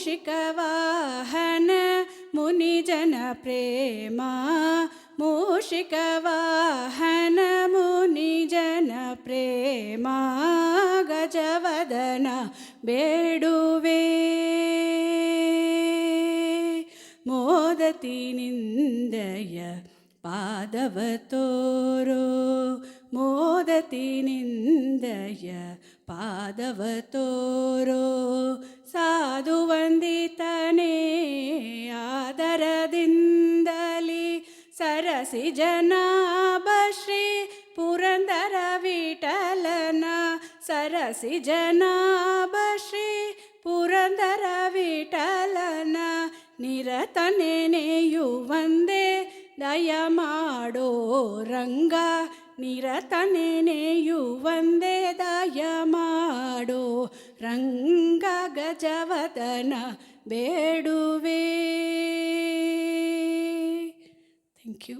ಮೂಷಿಕವಾಹನ ಮುನಿಜನ ಪ್ರೇಮ ಮೂಷಿಕವಾಹನ ಮುನಿಜನ ಪ್ರೇಮ ಗಜವದನ ಬೇಡುವೆ ಮೋದತಿ ನಿಂದಯ ಪಾದವ ತೋರೋ ಮೋದತಿ ನಿಂದಯ ಪಾದವ ತೋರೋ ಸಾಧು ವಂದಿತನೇ ಆದರದಿಂದಲಿ ಸರಸಿ ಜನಾಭ ಶ್ರೀ ಪುರಂದರ ವಿಠಲನ ಸರಸಿ ಜನಾಭ ಶ್ರೀ ಪುರಂದರ ವಿಠಲನ ನಿರತ ನೆನೆಯುವಂದೇ ದಯ ಮಾಡೋ ರಂಗ ನಿರತ ನೆನೆಯುವಂದೇ ದಯ ಮಾಡೋ ರಂಗ ಗಜವದನ ಬೇಡುವೆ. Thank you.